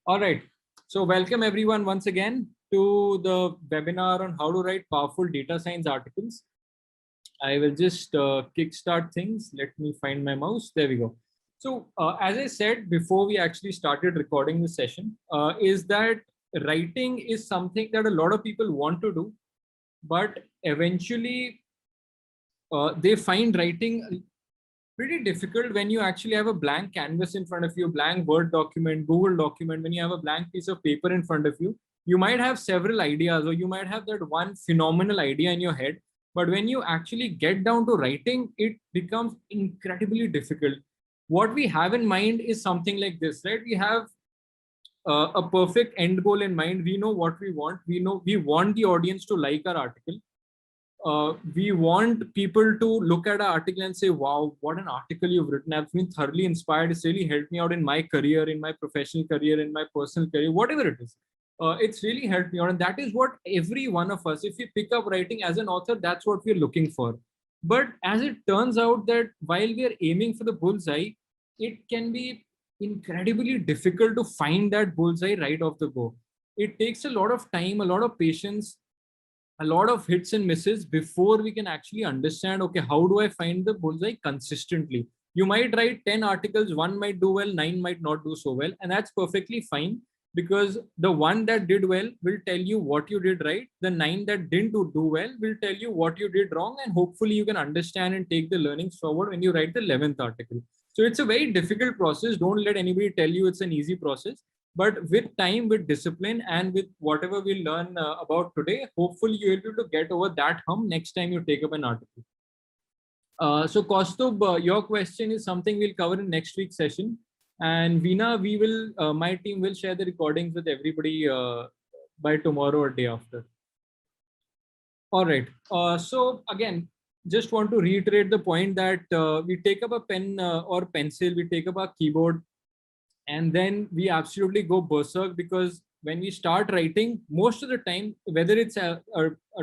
All right. So welcome everyone once again to the webinar on how to write powerful data science articles. I will just kickstart things. Let me find my mouse. There we go. So as I said before we actually started recording this session, is that writing is something that a lot of people want to do, but eventually they find writing pretty difficult when you actually have a blank canvas in front of you, blank Word document, Google document. When you have a blank piece of paper in front of you, you might have several ideas, or you might have that one phenomenal idea in your head. But when you actually get down to writing, it becomes incredibly difficult. What we have in mind is something like this, right? We have a perfect end goal in mind. We know what we want. We know we want the audience to like our article. We want people to look at our article and say, wow, what an article you've written. I've been thoroughly inspired. It's really helped me out in my career, in my professional career, in my personal career, whatever it is. It's really helped me out. And that is what every one of us, if we pick up writing as an author, that's what we're looking for. But as it turns out that while we are aiming for the bullseye, it can be incredibly difficult to find that bullseye right off the go. It takes a lot of time, a lot of patience, a lot of hits and misses before we can actually understand, okay, how do I find the bullseye consistently? You might write 10 articles, one might do well, 9 might not do so well, and that's perfectly fine, because the one that did well will tell you what you did right. The 9 that didn't do well will tell you what you did wrong, and hopefully you can understand and take the learnings forward when you write the 11th article. So it's a very difficult process. Don't let anybody tell you it's an easy process. But with time, with discipline, and with whatever we learn about today, hopefully you'll be able to get over that hump next time you take up an article. So Kaustubh, your question is something we'll cover in next week's session. And Veena, my team will share the recordings with everybody by tomorrow or day after. All right. So again, just want to reiterate the point that we take up a pen or pencil, we take up a keyboard, and then we absolutely go berserk, because when we start writing, most of the time, whether it's a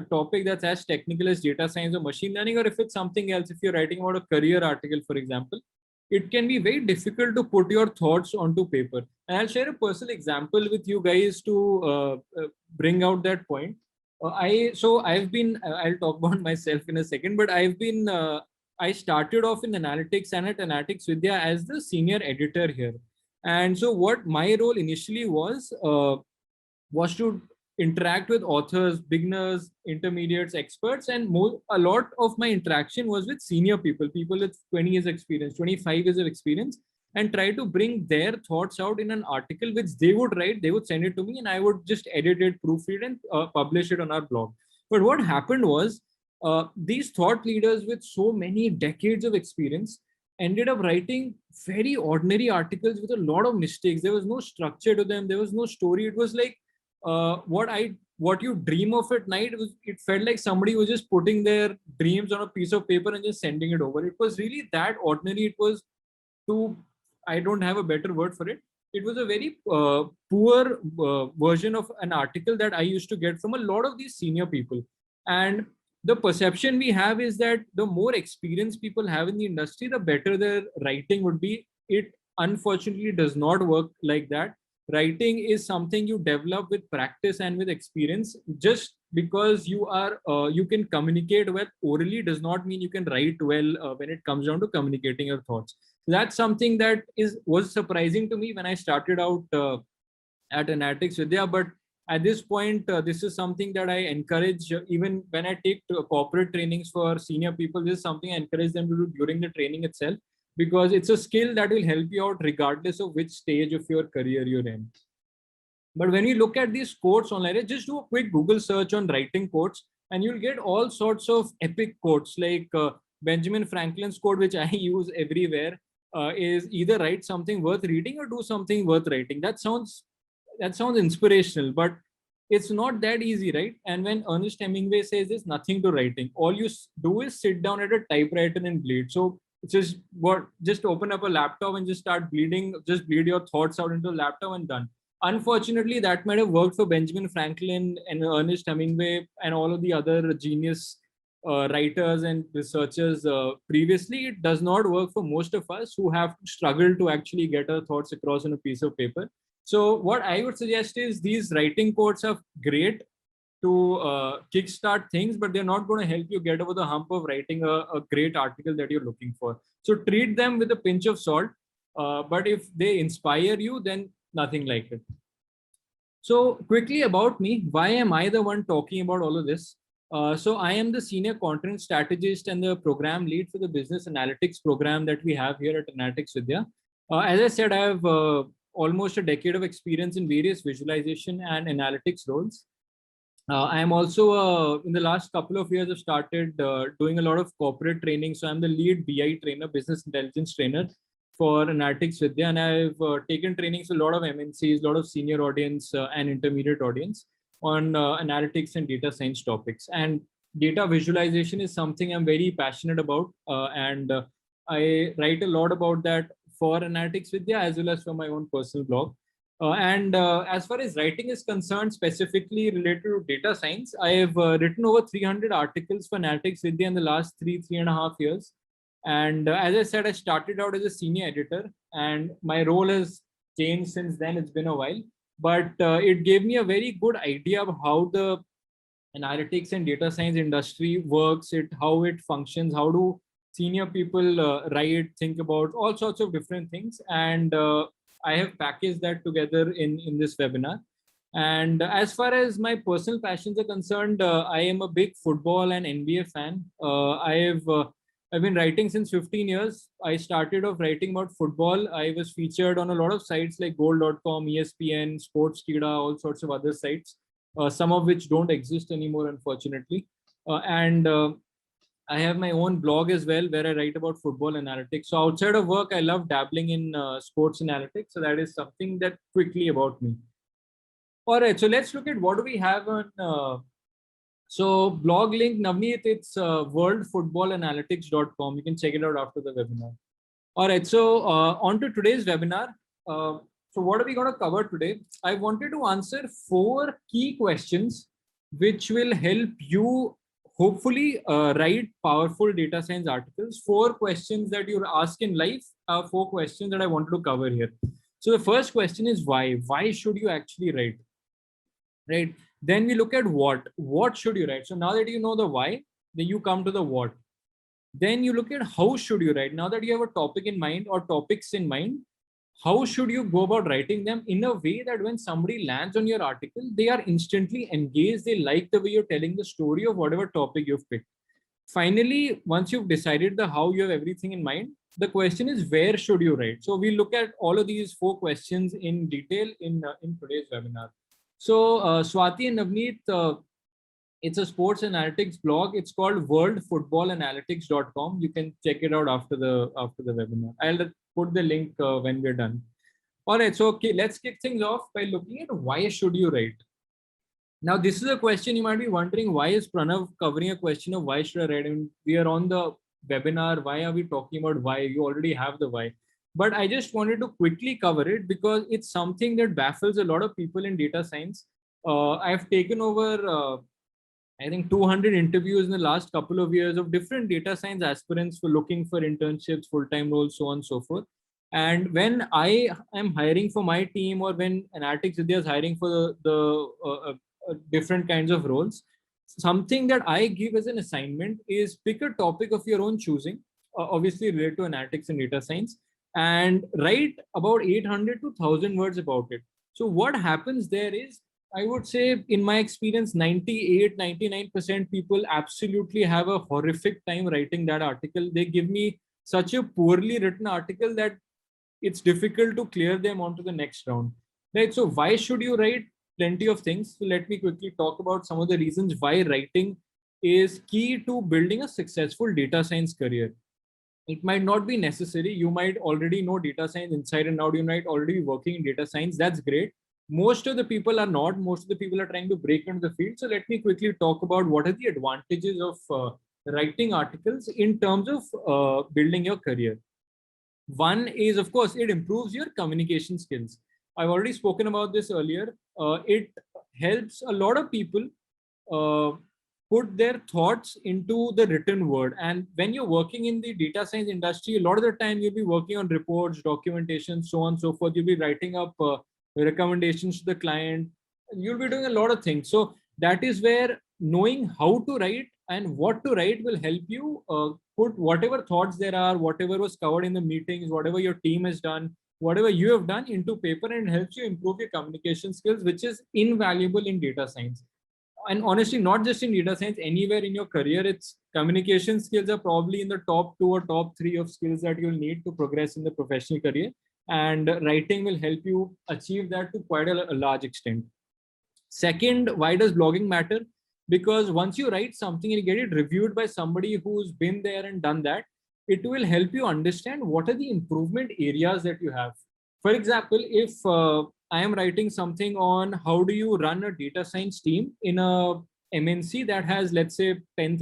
topic that's as technical as data science or machine learning, or if it's something else, if you're writing about a career article, for example, it can be very difficult to put your thoughts onto paper. And I'll share a personal example with you guys to bring out that point. I'll talk about myself in a second, but I started off in analytics and at Analytics Vidhya as the senior editor here. And so what my role initially was to interact with authors, beginners, intermediates, experts, and a lot of my interaction was with senior people with 20 years experience, 25 years of experience, and try to bring their thoughts out in an article which they would write. They would send it to me, and I would just edit it, proofread, and publish it on our blog. But what happened was, these thought leaders with so many decades of experience ended up writing very ordinary articles with a lot of mistakes. There was no structure to them. There was no story. It was like what you dream of at night. It felt like somebody was just putting their dreams on a piece of paper and just sending it over. It was really that ordinary. It was I don't have a better word for it. It was a very poor version of an article that I used to get from a lot of these senior people. And the perception we have is that the more experience people have in the industry, the better their writing would be. It unfortunately does not work like that. Writing is something you develop with practice and with experience. Just because you can communicate well orally does not mean you can write well when it comes down to communicating your thoughts. That's something that was surprising to me when I started out at Analytics Vidhya, but at this point, this is something that I encourage. Even when I take corporate trainings for senior people, this is something I encourage them to do during the training itself, because it's a skill that will help you out regardless of which stage of your career you're in. But when you look at these quotes online, just do a quick Google search on writing quotes, and you'll get all sorts of epic quotes, like Benjamin Franklin's quote, which I use everywhere, is either write something worth reading or do something worth writing. That sounds inspirational, but it's not that easy, right? And when Ernest Hemingway says there's nothing to writing, all you do is sit down at a typewriter and bleed. So just open up a laptop and just start bleeding, just bleed your thoughts out into the laptop and done. Unfortunately, that might have worked for Benjamin Franklin and Ernest Hemingway and all of the other genius writers and researchers previously. It does not work for most of us who have struggled to actually get our thoughts across on a piece of paper. So what I would suggest is these writing codes are great to kickstart things, but they're not going to help you get over the hump of writing a great article that you're looking for. So treat them with a pinch of salt. But if they inspire you, then nothing like it. So quickly about me, why am I the one talking about all of this? So I am the senior content strategist and the program lead for the business analytics program that we have here at Analytics Vidhya. As I said, I have almost a decade of experience in various visualization and analytics roles. I am also, in the last couple of years, I've started doing a lot of corporate training. So I'm the lead BI trainer, business intelligence trainer for Analytics Vidhya. And I've taken trainings with a lot of MNCs, a lot of senior audience and intermediate audience on analytics and data science topics. And data visualization is something I'm very passionate about. And I write a lot about that for Analytics Vidhya as well as for my own personal blog. As far as writing is concerned, specifically related to data science, I have written over 300 articles for Analytics Vidhya in the last 3.5 years. And as I said, I started out as a senior editor, and my role has changed since then. It's been a while, but it gave me a very good idea of how the analytics and data science industry works, how it functions, how do senior people write, think about all sorts of different things. And I have packaged that together in this webinar. And as far as my personal passions are concerned, I am a big football and NBA fan. I've been writing since 15 years. I started off writing about football. I was featured on a lot of sites like goal.com, ESPN, Sportskida, all sorts of other sites, some of which don't exist anymore, unfortunately. And I have my own blog as well where I write about football analytics. So outside of work, I love dabbling in sports analytics. So that is something that quickly about me. All right, so let's look at what do we have on. So blog link, Navneet, it's worldfootballanalytics.com. You can check it out after the webinar. All right, so on to today's webinar. So what are we going to cover today? I wanted to answer 4 key questions which will help you hopefully write powerful data science articles. 4 questions that you ask in life are 4 questions that I wanted to cover here. So the first question is why? Why should you actually write? Right? Then we look at what should you write? So now that you know the why, then you come to the what. Then you look at how should you write? Now that you have a topic in mind or topics in mind, how should you go about writing them in a way that when somebody lands on your article, they are instantly engaged, they like the way you're telling the story of whatever topic you've picked. Finally, once you've decided the how, you have everything in mind, the question is where should you write? So we look at all of these 4 questions in detail in today's webinar. So Swati and Navneet, it's a sports analytics blog. It's called worldfootballanalytics.com. You can check it out after the webinar. I'll put the link when we're done. All right, so okay, let's kick things off by looking at why should you write. Now, this is a question you might be wondering, why is Pranav covering a question of why should I write? I mean, we are on the webinar. Why are we talking about why? You already have the why. But I just wanted to quickly cover it because it's something that baffles a lot of people in data science. I've taken over I think 200 interviews in the last couple of years of different data science aspirants for looking for internships, full-time roles, so on and so forth. And when I am hiring for my team or when Analytics Vidhya is hiring for the different kinds of roles, something that I give as an assignment is pick a topic of your own choosing, obviously related to analytics and data science, and write about 800 to 1,000 words about it. So what happens there is, I would say in my experience, 98, 99% people absolutely have a horrific time writing that article. They give me such a poorly written article that it's difficult to clear them onto the next round. Right? So why should you write? Plenty of things. So let me quickly talk about some of the reasons why writing is key to building a successful data science career. It might not be necessary. You might already know data science inside and out. You might already be working in data science. That's great. Most of the people are not. Most of the people are trying to break into the field. So let me quickly talk about what are the advantages of writing articles in terms of building your career. One is, of course, it improves your communication skills. I've already spoken about this earlier. It helps a lot of people put their thoughts into the written word. And when you're working in the data science industry, a lot of the time you'll be working on reports, documentation, so on and so forth. You'll be writing up recommendations to the client. You'll be doing a lot of things. So that is where knowing how to write and what to write will help you put whatever thoughts there are, whatever was covered in the meetings, whatever your team has done, whatever you have done into paper, and it helps you improve your communication skills, which is invaluable in data science. And honestly, not just in data science, anywhere in your career, it's communication skills are probably in the top 2 or top 3 of skills that you'll need to progress in the professional career. And writing will help you achieve that to quite a large extent. Second, why does blogging matter? Because once you write something and you get it reviewed by somebody who's been there and done that, it will help you understand what are the improvement areas that you have. For example, if I am writing something on how do you run a data science team in a MNC that has, let's say, 10,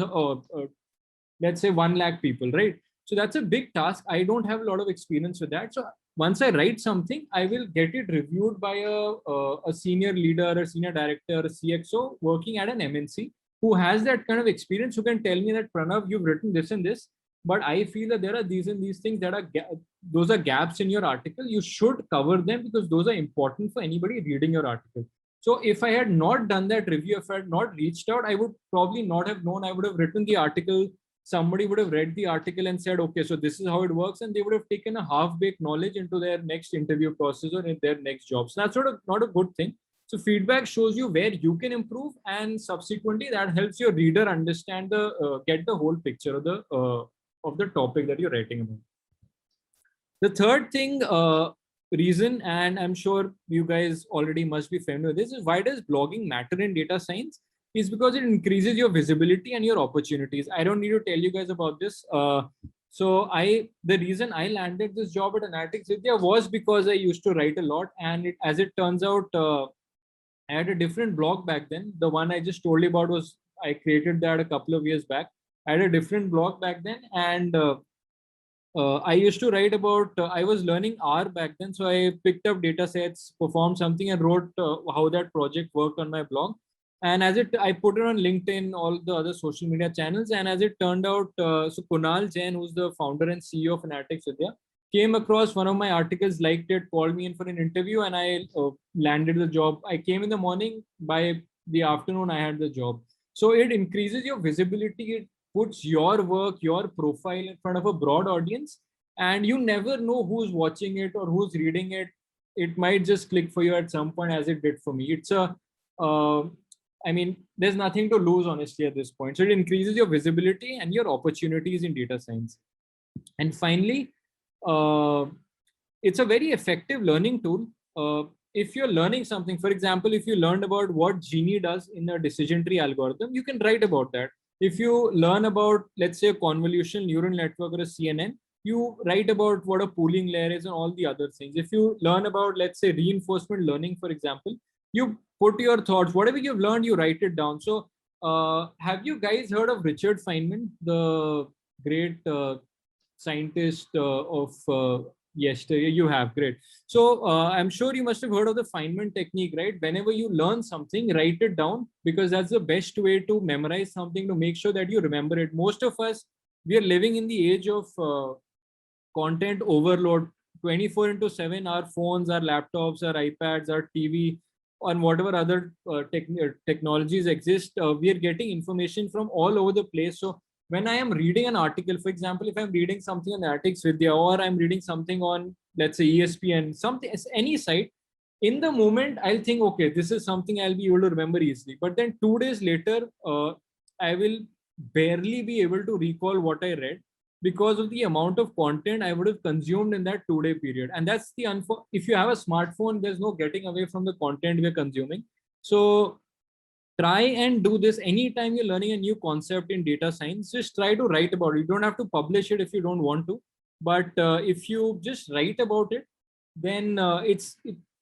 let's say 1 lakh people, right? So that's a big task. I don't have a lot of experience with that. So once I write something, I will get it reviewed by a senior leader, a senior director, a CXO working at an MNC who has that kind of experience, who can tell me that, Pranav, you've written this and this, but I feel that there are these and these things that are, those are gaps in your article. You should cover them because those are important for anybody reading your article. So if I had not done that review, if I had not reached out, I would probably not have known. I would have written the article. Somebody would have read the article and said, okay, so this is how it works. And they would have taken a half-baked knowledge into their next interview process or in their next job. So that's not a good thing. So feedback shows you where you can improve, and subsequently that helps your reader understand get the whole picture of the topic that you're writing about. The third thing, reason, and I'm sure you guys already must be familiar with this, is why does blogging matter in data science? Is because it increases your visibility and your opportunities. I don't need to tell you guys about this. So the reason I landed this job at Analytics Vidhya was because I used to write a lot, and as it turns out, I had a different blog back then. The one I just told you about was, I created that a couple of years back. I had a different blog back then, and I used to write about, I was learning R back then. So I picked up data sets, performed something, and wrote how that project worked on my blog. And I put it on LinkedIn, all the other social media channels. And as it turned out, so Kunal Jain, who's the founder and CEO of Analytics Vidhya, came across one of my articles, liked it, called me in for an interview, and I landed the job. I came in the morning, by the afternoon, I had the job. So it increases your visibility. It puts your work, your profile in front of a broad audience, and you never know who's watching it or who's reading it. It might just click for you at some point, as it did for me. It's I mean, there's nothing to lose, honestly, at this point. So it increases your visibility and your opportunities in data science. And finally, it's a very effective learning tool. If you're learning something, for example, if you learned about what Gini does in a decision tree algorithm, you can write about that. If you learn about, let's say, a convolutional neural network or a CNN, you write about what a pooling layer is and all the other things. If you learn about, let's say, reinforcement learning, for example, you put your thoughts, whatever you've learned, you write it down. So have you guys heard of Richard Feynman, the great scientist of yesterday? You have, great. So I'm sure you must have heard of the Feynman technique, right? Whenever you learn something, write it down, because that's the best way to memorize something, to make sure that you remember it. Most of us, we are living in the age of content overload. 24/7, our phones, our laptops, our iPads, our TV, and whatever other technologies exist, we are getting information from all over the place. So when I am reading an article, for example, if I'm reading something on Analytics Vidhya, or I'm reading something on, let's say, ESPN, something, any site, in the moment, I'll think, okay, this is something I'll be able to remember easily. But then 2 days later, I will barely be able to recall what I read, because of the amount of content I would have consumed in that 2-day period. And that's the if you have a smartphone, there's no getting away from the content we're consuming. So try and do this anytime you're learning a new concept in data science. Just try to write about it. You don't have to publish it if you don't want to, but if you just write about it, then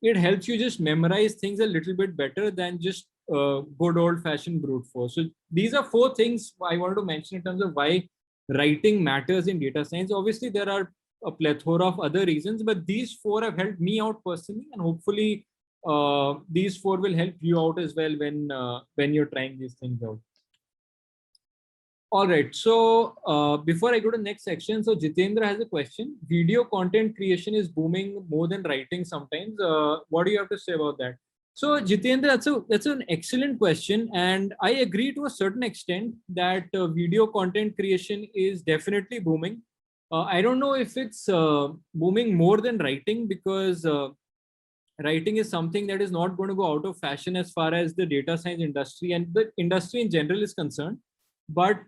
it helps you just memorize things a little bit better than just good old-fashioned brute force. So these are 4 things I wanted to mention in terms of why writing matters in data science. Obviously, there are a plethora of other reasons, but these 4 have helped me out personally, and hopefully these 4 will help you out as well when you're trying these things out. All right. So before I go to the next section, so Jitendra has a question. Video content creation is booming more than writing sometimes. What do you have to say about that? So Jitendra, that's an excellent question, and I agree to a certain extent that video content creation is definitely booming. I don't know if it's booming more than writing, because writing is something that is not going to go out of fashion as far as the data science industry and the industry in general is concerned. But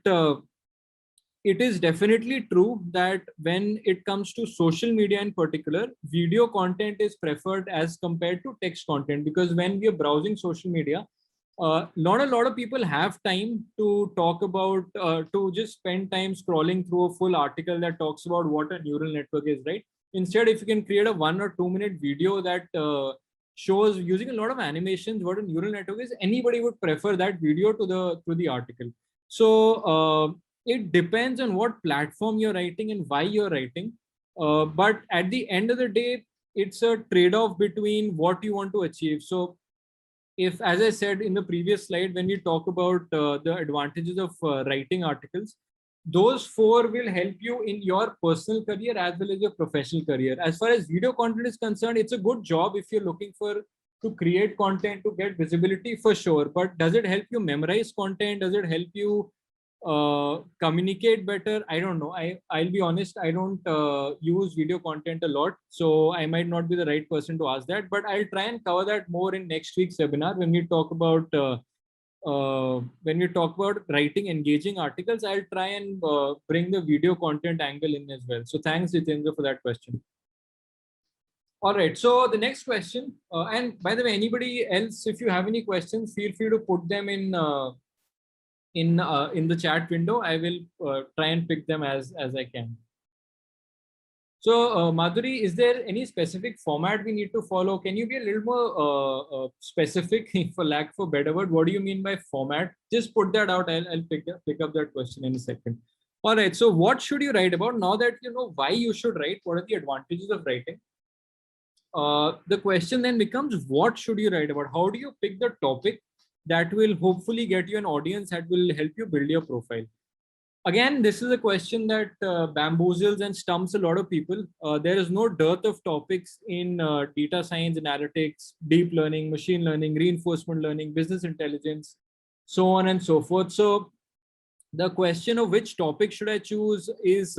it is definitely true that when it comes to social media in particular, video content is preferred as compared to text content, because when we are browsing social media, not a lot of people have time to talk about, to just spend time scrolling through a full article that talks about what a neural network is, right? Instead, if you can create a 1 or 2 minute video that shows using a lot of animations what a neural network is, anybody would prefer that video to the article. So it depends on what platform you're writing and why you're writing. But at the end of the day, it's a trade-off between what you want to achieve. So if, as I said in the previous slide, when we talk about the advantages of writing articles, those four will help you in your personal career as well as your professional career. As far as video content is concerned, it's a good job if you're looking for to create content to get visibility, for sure. But does it help you memorize content? Does it help you communicate better? I don't know. I'll be honest, I don't use video content a lot, so I might not be the right person to ask that, but I'll try and cover that more in next week's webinar when we talk about writing engaging articles. I'll try and bring the video content angle in as well. So thanks, Jitendra, for that question. All right, so the next question, and by the way, anybody else, if you have any questions, feel free to put them in the chat window. I will try and pick them as I can. So Madhuri, is there any specific format we need to follow? Can you be a little more specific, for lack of a better word? What do you mean by format? Just put that out. I'll pick up that question in a second. All right, so what should you write about? Now that you know why you should write, what are the advantages of writing? The question then becomes, what should you write about? How do you pick the topic that will hopefully get you an audience that will help you build your profile? Again, this is a question that bamboozles and stumps a lot of people. There is no dearth of topics in data science, analytics, deep learning, machine learning, reinforcement learning, business intelligence, so on and so forth. So the question of which topic should I choose is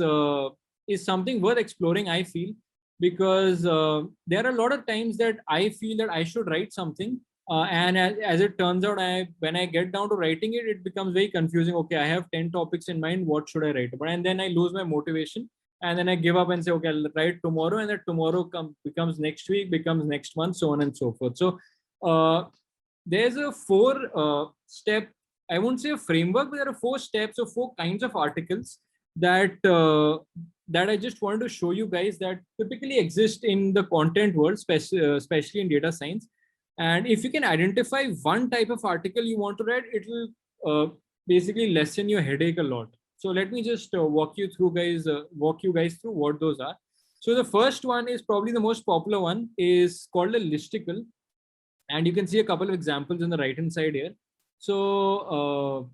something worth exploring, I feel, because there are a lot of times that I feel that I should write something. And as it turns out, when I get down to writing it, it becomes very confusing. Okay, I have 10 topics in mind. What should I write about? And then I lose my motivation. And then I give up and say, okay, I'll write tomorrow. And that tomorrow becomes next week, becomes next month, so on and so forth. So there's a 4-step, I won't say a framework, but there are 4 steps or 4 kinds of articles that I just wanted to show you guys that typically exist in the content world, especially in data science. And if you can identify one type of article you want to write, it will basically lessen your headache a lot. So let me just walk you guys through what those are. So the first one is probably the most popular one, is called a listicle. And you can see a couple of examples on the right hand side here. So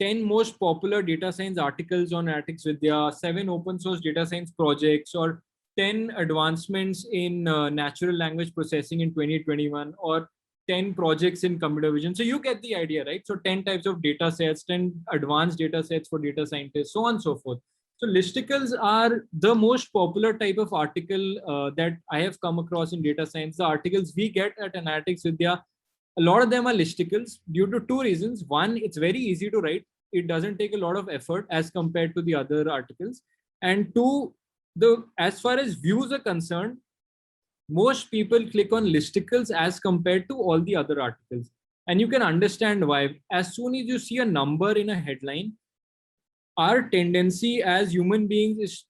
10 most popular data science articles on Analytics Vidhya, 7 open source data science projects, or 10 advancements in natural language processing in 2021, or 10 projects in computer vision. So you get the idea, right? So 10 types of data sets, 10 advanced data sets for data scientists, so on and so forth. So listicles are the most popular type of article that I have come across in data science. The articles we get at Analytics Vidhya, a lot of them are listicles due to 2 reasons. One, it's very easy to write. It doesn't take a lot of effort as compared to the other articles. And 2, as far as views are concerned, most people click on listicles as compared to all the other articles. And you can understand why. As soon as you see a number in a headline, our tendency as human beings is,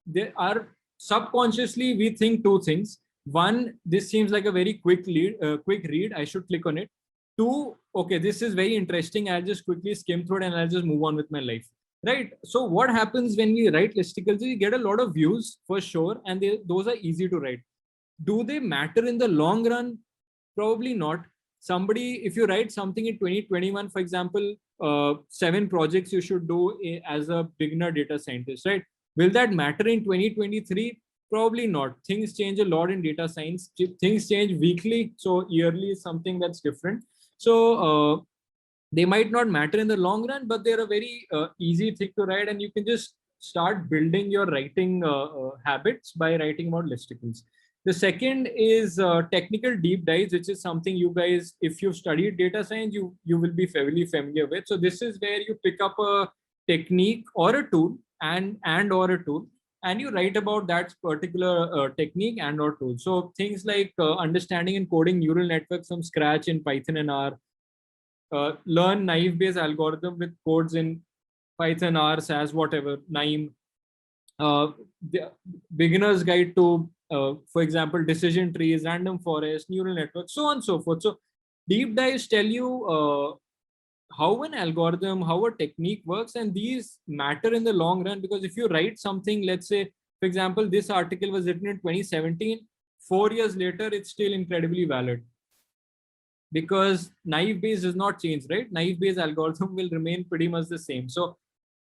there are subconsciously we think 2 things. One, this seems like a very quick read, I should click on it. 2, okay, this is very interesting, I'll just quickly skim through it and I'll just move on with my life, right? So what happens when we write listicles is we get a lot of views for sure, and those are easy to write. Do they matter in the long run? Probably not. Somebody, if you write something in 2021, for example, 7 projects you should do as a beginner data scientist, right? Will that matter in 2023? Probably not. Things change a lot in data science. Things change weekly, so yearly is something that's different. So they might not matter in the long run, but they're a very easy thing to write, and you can just start building your writing habits by writing about listicles. The second is technical deep dives, which is something you guys, if you've studied data science, you will be fairly familiar with. So this is where you pick up a technique or a tool and or a tool, and you write about that particular technique and or tool. So things like understanding and coding neural networks from scratch in Python and R, learn naive based algorithm with codes in Python, R, SAS, whatever, NIME, the beginner's guide to, for example, decision trees, random forest, neural networks, so on and so forth. So deep dives tell you how an algorithm, how a technique works, and these matter in the long run, because if you write something, let's say, for example, this article was written in 2017, 4 years later, it's still incredibly valid, because naive Bayes does not change, right? Naive Bayes algorithm will remain pretty much the same. So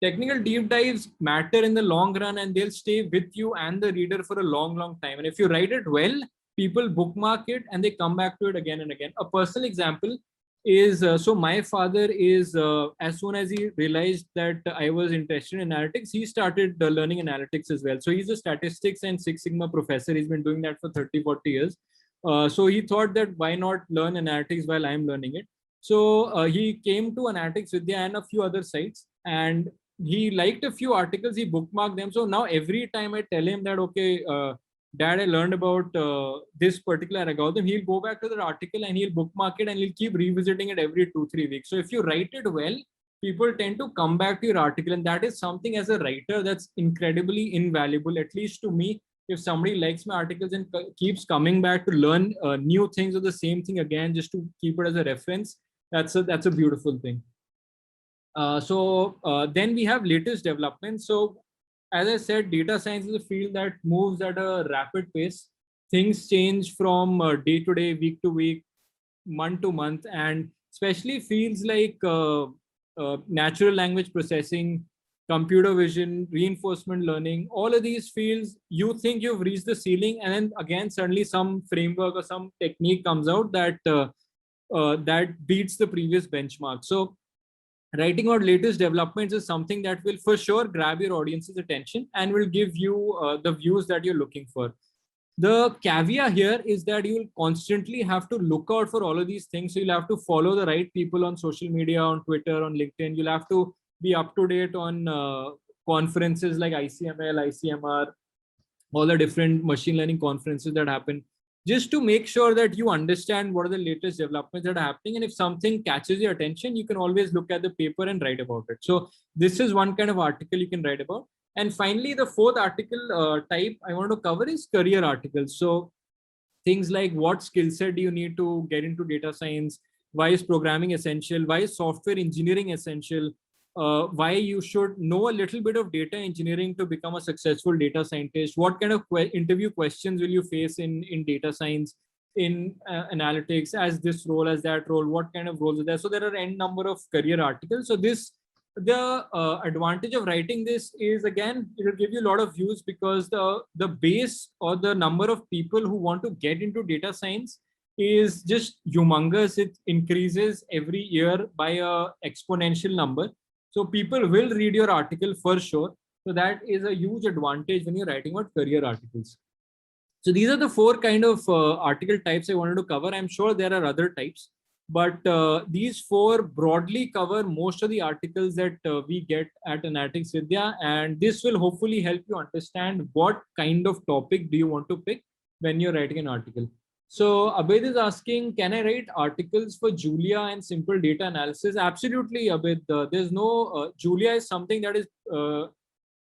technical deep dives matter in the long run, and they'll stay with you and the reader for a long, long time. And if you write it well, people bookmark it and they come back to it again and again. A personal example is, so my father is, as soon as he realized that I was interested in analytics, he started learning analytics as well. So he's a statistics and Six Sigma professor. He's been doing that for 30, 40 years. So he thought that why not learn analytics while I'm learning it. So he came to Analytics Vidhya and a few other sites, and he liked a few articles, he bookmarked them. So now every time I tell him that, okay, dad, I learned about this particular algorithm, he'll go back to the article and he'll bookmark it and he'll keep revisiting it every 2-3 weeks. So if you write it well, people tend to come back to your article, and that is something as a writer that's incredibly invaluable, at least to me. If somebody likes my articles and keeps coming back to learn new things or the same thing again, just to keep it as a reference, that's a beautiful thing. Then we have latest developments. So as I said, data science is a field that moves at a rapid pace. Things change from day to day, week to week, month to month, and especially fields like natural language processing, computer vision, reinforcement learning, all of these fields, you think you've reached the ceiling, and then again, suddenly some framework or some technique comes out that that beats the previous benchmark. So writing about latest developments is something that will for sure grab your audience's attention and will give you the views that you're looking for. The caveat here is that you will constantly have to look out for all of these things. So you'll have to follow the right people on social media, on Twitter, on LinkedIn. You'll have to be up to date on conferences like ICML, ICMR, all the different machine learning conferences that happen, just to make sure that you understand what are the latest developments that are happening. And if something catches your attention, you can always look at the paper and write about it. So this is one kind of article you can write about. And finally, the fourth article type I want to cover is career articles. So things like, what skill set do you need to get into data science? Why is programming essential? Why is software engineering essential? Why you should know a little bit of data engineering to become a successful data scientist? What kind of interview questions will you face in data science, in analytics, as this role, as that role? What kind of roles are there? So there are n number of career articles. So the advantage of writing this is, again, it will give you a lot of views, because the base or the number of people who want to get into data science is just humongous. It increases every year by a exponential number. So people will read your article for sure. So that is a huge advantage when you're writing about career articles. So these are the four kind of article types I wanted to cover. I'm sure there are other types, but these four broadly cover most of the articles that we get at Analytics Vidhya, and this will hopefully help you understand what kind of topic do you want to pick when you're writing an article. So Abid is asking, can I write articles for Julia and simple data analysis? Absolutely, Abid. There's no, Julia is something that is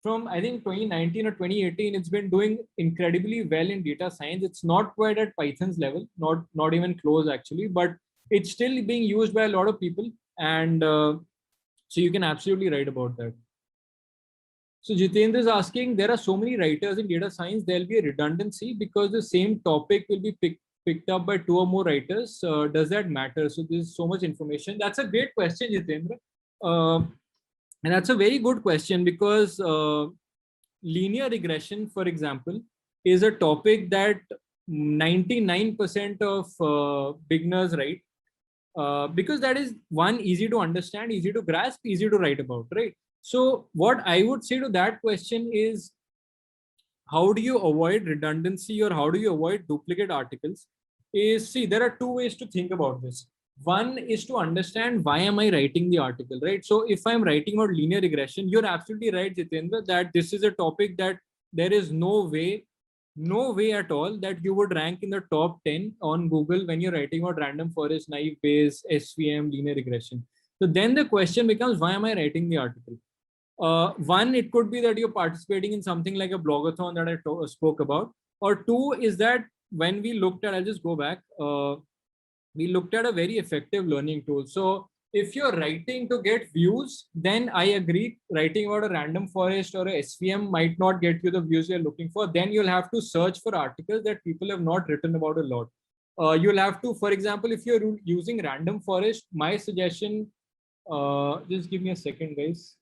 from, I think, 2019 or 2018. It's been doing incredibly well in data science. It's not quite at Python's level, not even close actually, but it's still being used by a lot of people. And so you can absolutely write about that. So Jitendra is asking, there are so many writers in data science, there'll be a redundancy because the same topic will be picked up by 2 or more writers. Does that matter? So there's so much information. That's a great question, Jitendra. And that's a very good question because linear regression, for example, is a topic that 99% of beginners write because that is one, easy to understand, easy to grasp, easy to write about, right? So what I would say to that question is, how do you avoid redundancy or how do you avoid duplicate articles? Is, see, there are two ways to think about this. One is to understand why am I writing the article, right? So if I'm writing about linear regression, you're absolutely right, Jitendra, that this is a topic that there is no way at all that you would rank in the top 10 on Google when you're writing about random forest, naive Bayes, SVM, linear regression. So then the question becomes, why am I writing the article? One, it could be that you're participating in something like a blogathon that I spoke about. Or two is that when we looked at, I'll just go back, we looked at a very effective learning tool. So if you're writing to get views, then I agree, writing about a random forest or a SVM might not get you the views you're looking for. Then you'll have to search for articles that people have not written about a lot. You'll have to, for example, if you're using random forest, my suggestion, just give me a second, guys.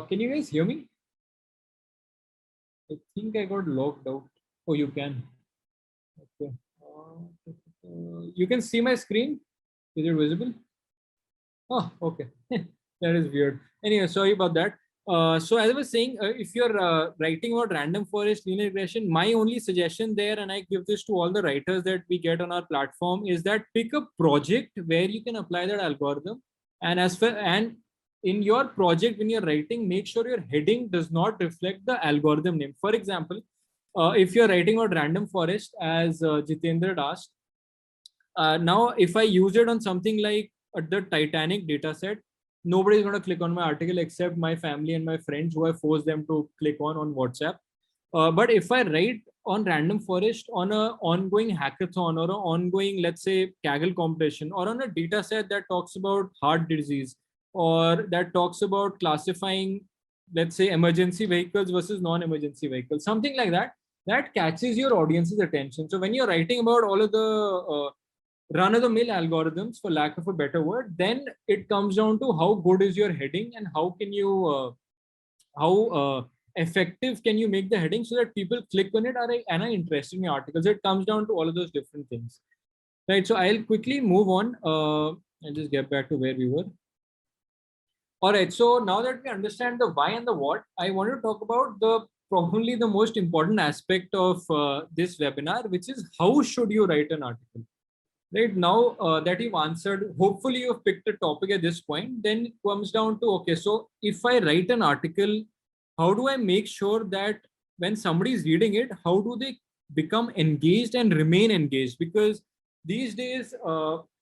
Can you guys hear me? I think I got logged out. Oh, you can. Okay. You can see my screen. Is it visible? Oh, okay. That is weird. Anyway, sorry about that. So as I was saying, if you're writing about random forest linear regression, my only suggestion there, and I give this to all the writers that we get on our platform, is that pick a project where you can apply that algorithm. And and in your project, when you're writing, make sure your heading does not reflect the algorithm name. For example, if you're writing about random forest, as Jitendra had asked, now if I use it on something like the Titanic data set, nobody's going to click on my article except my family and my friends who I force them to click on WhatsApp. But if I write on random forest on a ongoing hackathon or an ongoing, let's say, Kaggle competition, or on a data set that talks about heart disease, or that talks about classifying, let's say, emergency vehicles versus non-emergency vehicles, something like that, that catches your audience's attention. So when you're writing about all of the run-of-the-mill algorithms, for lack of a better word, then it comes down to how good is your heading and how can you how effective can you make the heading so that people click on it and are interested in the articles. It comes down to all of those different things, right? So I'll quickly move on and just get back to where we were. All right, so now that we understand the why and the what, I want to talk about the probably the most important aspect of this webinar, which is how should you write an article. Right now that you've answered, hopefully you've picked a topic at this point, then it comes down to, okay, so if I write an article, how do I make sure that when somebody is reading it, how do they become engaged and remain engaged? Because these days,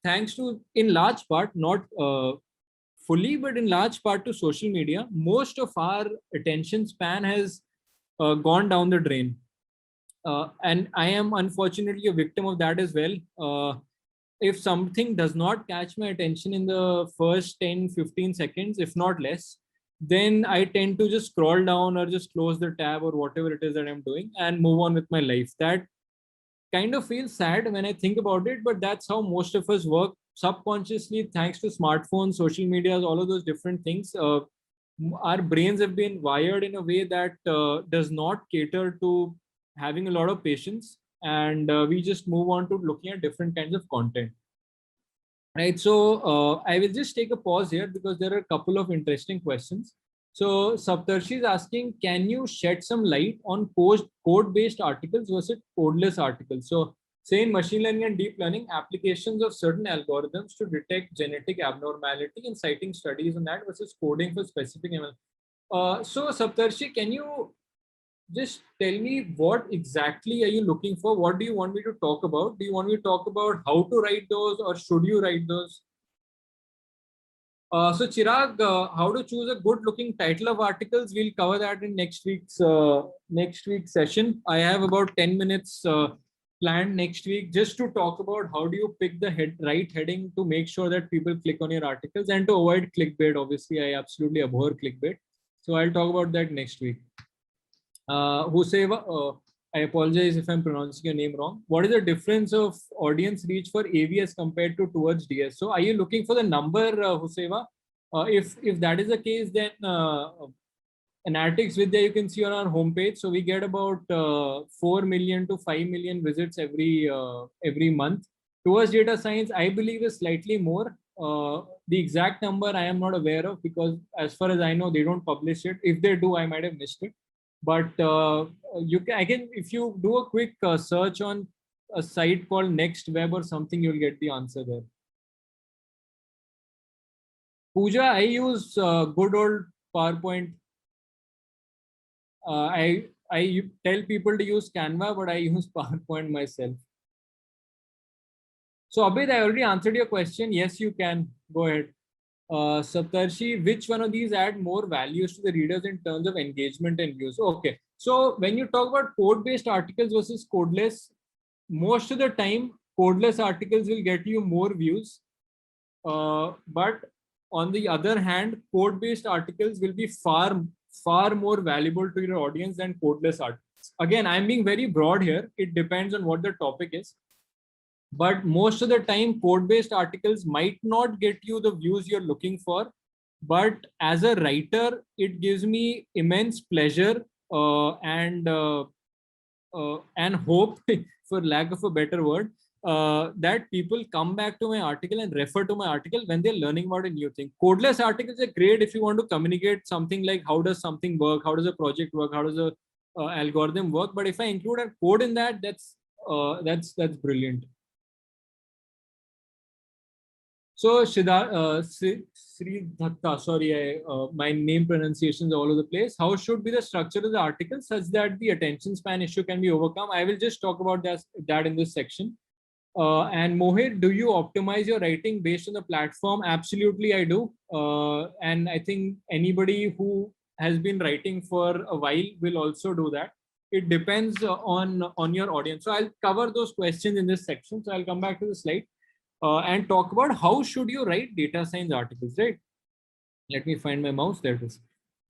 thanks to, in large part, not fully, but in large part to social media, most of our attention span has gone down the drain. And I am unfortunately a victim of that as well. If something does not catch my attention in the first 10-15 seconds, if not less, then I tend to just scroll down or just close the tab or whatever it is that I'm doing and move on with my life. That kind of feels sad when I think about it, but that's how most of us work subconsciously, thanks to smartphones, social media, all of those different things. Our brains have been wired in a way that does not cater to having a lot of patience, and we just move on to looking at different kinds of content. Right. So I will just take a pause here because there are a couple of interesting questions. So Saptarshi is asking, can you shed some light on code-based articles versus codeless articles? So say in machine learning and deep learning, applications of certain algorithms to detect genetic abnormality and citing studies on that versus coding for specific ML. So Saptarshi, can you just tell me what exactly are you looking for? What do you want me to talk about? Do you want me to talk about how to write those or should you write those? So Chirag, how to choose a good-looking title of articles? We'll cover that in next week's session. I have about 10 minutes planned next week just to talk about how do you pick the right heading to make sure that people click on your articles and to avoid clickbait. Obviously, I absolutely abhor clickbait. So I'll talk about that next week. Huseva, I apologize if I'm pronouncing your name wrong. What is the difference of audience reach for AV as compared to towards DS? So are you looking for the number, Huseva? If that is the case, then Analytics Vidhya you can see on our homepage. So we get about 4 million to 5 million visits every month. Towards data science, I believe is slightly more. The exact number I am not aware of because as far as I know, they don't publish it. If they do, I might have missed it. But if you do a quick search on a site called Next Web or something, you'll get the answer there. Pooja, I use good old PowerPoint. I tell people to use Canva, but I use PowerPoint myself. So Abid, I already answered your question. Yes, you can. Go ahead. Saptarshi, which one of these add more values to the readers in terms of engagement and views? Okay. So when you talk about code-based articles versus codeless, most of the time, codeless articles will get you more views. But on the other hand, code-based articles will be far more valuable to your audience than codeless articles. Again, I'm being very broad here. It depends on what the topic is. But most of the time, code-based articles might not get you the views you're looking for. But as a writer, it gives me immense pleasure and hope, for lack of a better word, that people come back to my article and refer to my article when they're learning about a new thing. Codeless articles are great if you want to communicate something like how does something work, how does a project work, how does a algorithm work. But if I include a code in that, that's brilliant. So Sri Dhatta, sorry, my name pronunciations all over the place. How should be the structure of the article such that the attention span issue can be overcome? I will just talk about that in this section. And Mohit, do you optimize your writing based on the platform? Absolutely, I do. And I think anybody who has been writing for a while will also do that. It depends on your audience. So I'll cover those questions in this section. So I'll come back to the slide. And talk about how should you write data science articles, right? Let me find my mouse. There it is.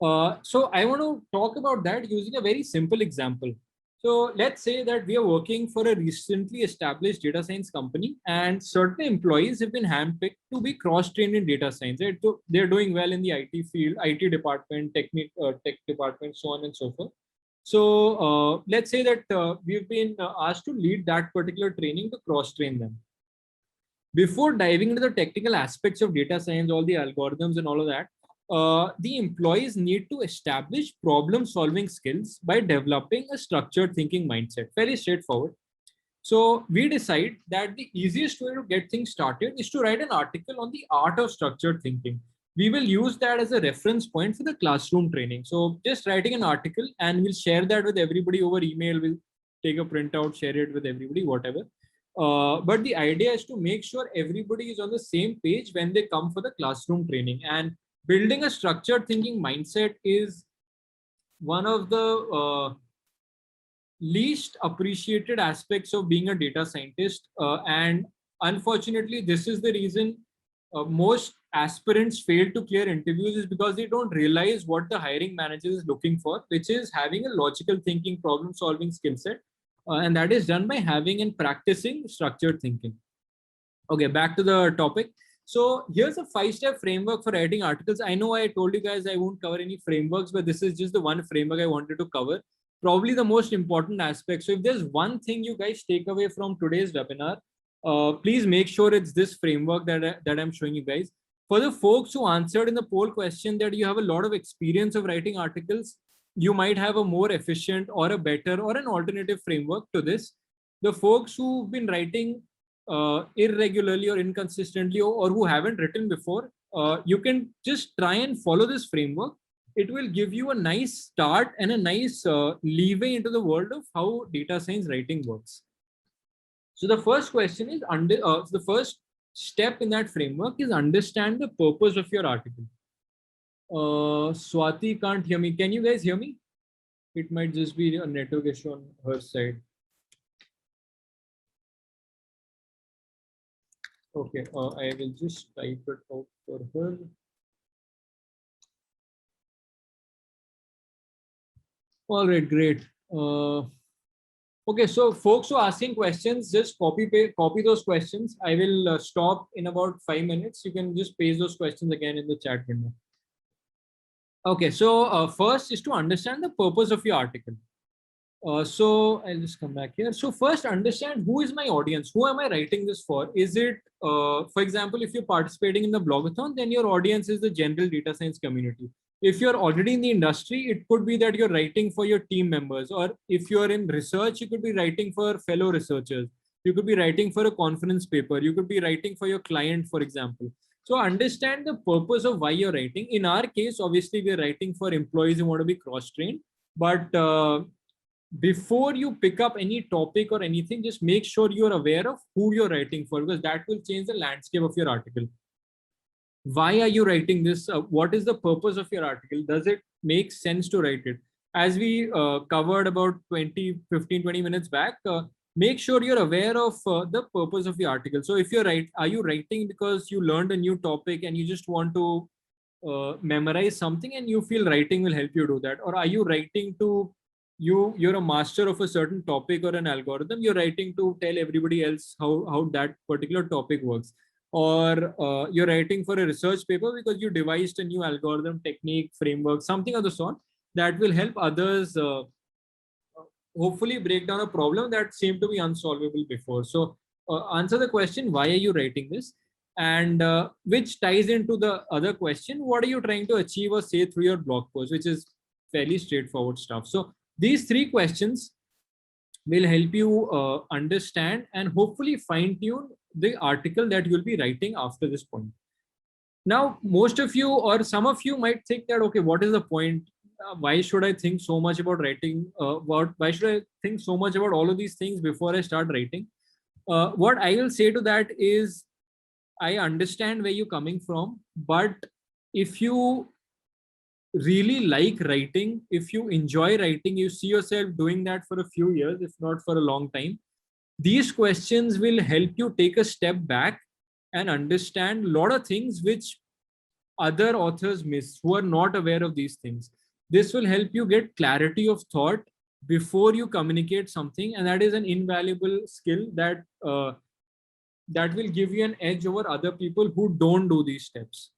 So I want to talk about that using a very simple example. So let's say that we are working for a recently established data science company and certain employees have been handpicked to be cross-trained in data science. Right? So they're doing well in the IT field, IT department, tech department, so on and so forth. So let's say that we've been asked to lead that particular training to cross-train them. Before diving into the technical aspects of data science, all the algorithms and all of that, the employees need to establish problem solving skills by developing a structured thinking mindset. Very straightforward. So we decide that the easiest way to get things started is to write an article on the art of structured thinking. We will use that as a reference point for the classroom training. So just writing an article and we'll share that with everybody over email. We'll take a printout, share it with everybody, whatever. But the idea is to make sure everybody is on the same page when they come for the classroom training. And building a structured thinking mindset is one of the least appreciated aspects of being a data scientist. And unfortunately, this is the reason most aspirants fail to clear interviews is because they don't realize what the hiring manager is looking for, which is having a logical thinking, problem solving skill set. And that is done by having and practicing structured thinking. Okay, back to the topic. So here's a 5-step framework for writing articles. I know I told you guys I won't cover any frameworks, but this is just the one framework I wanted to cover. Probably the most important aspect. So if there's one thing you guys take away from today's webinar, please make sure it's this framework that I'm showing you guys. For the folks who answered in the poll question that you have a lot of experience of writing articles, you might have a more efficient or a better or an alternative framework to this. The folks who've been writing irregularly or inconsistently or who haven't written before, you can just try and follow this framework. It will give you a nice start and a nice leeway into the world of how data science writing works. So the first question is the first step in that framework is understand the purpose of your article. Swati can't hear me. Can you guys hear me? It might just be a network issue on her side. Okay, I will just type it out for her. All right, great. Okay, so folks who are asking questions, just copy those questions. I will stop in about 5 minutes. You can just paste those questions again in the chat window. Okay, so first is to understand the purpose of your article. So I'll just come back here. So first understand who is my audience. Who am I writing this for? Is it, for example, if you're participating in the blogathon, then your audience is the general data science community. If you're already in the industry, it could be that you're writing for your team members. Or if you're in research, you could be writing for fellow researchers. You could be writing for a conference paper. You could be writing for your client, for example. So understand the purpose of why you're writing. In our case, obviously, we're writing for employees who want to be cross-trained. But before you pick up any topic or anything, just make sure you're aware of who you're writing for, because that will change the landscape of your article. Why are you writing this? What is the purpose of your article? Does it make sense to write it? As we covered about 15, 20 minutes back, make sure you're aware of the purpose of the article. So if are you writing because you learned a new topic and you just want to memorize something and you feel writing will help you do that? Or are you writing to you're a master of a certain topic or an algorithm, you're writing to tell everybody else how that particular topic works? Or you're writing for a research paper because you devised a new algorithm, technique, framework, something of the sort that will help others hopefully break down a problem that seemed to be unsolvable before. So answer the question, why are you writing this? And which ties into the other question, what are you trying to achieve or say through your blog post, which is fairly straightforward stuff. So these three questions will help you understand and hopefully fine tune the article that you'll be writing after this point. Now, most of you or some of you might think that, okay, what is the point? Why should I think so much about writing? Why should I think so much about all of these things before I start writing? What I will say to that is, I understand where you're coming from, but if you really like writing, if you enjoy writing, you see yourself doing that for a few years, if not for a long time, these questions will help you take a step back and understand a lot of things which other authors miss, who are not aware of these things. This will help you get clarity of thought before you communicate something, and that is an invaluable skill that that will give you an edge over other people who don't do these steps,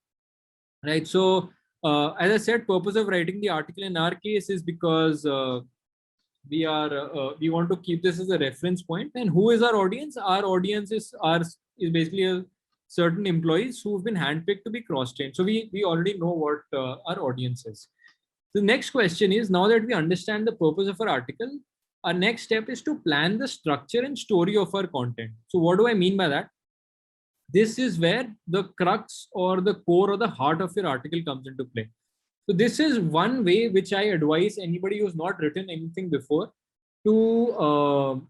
right? So as I said, purpose of writing the article in our case is because we want to keep this as a reference point. And who is our audience? Our audience is basically a certain employees who've been handpicked to be cross-trained. So we already know what our audience is. The next question is, now that we understand the purpose of our article, our next step is to plan the structure and story of our content. So what do I mean by that? This is where the crux or the core or the heart of your article comes into play. So this is one way which I advise anybody who's not written anything before to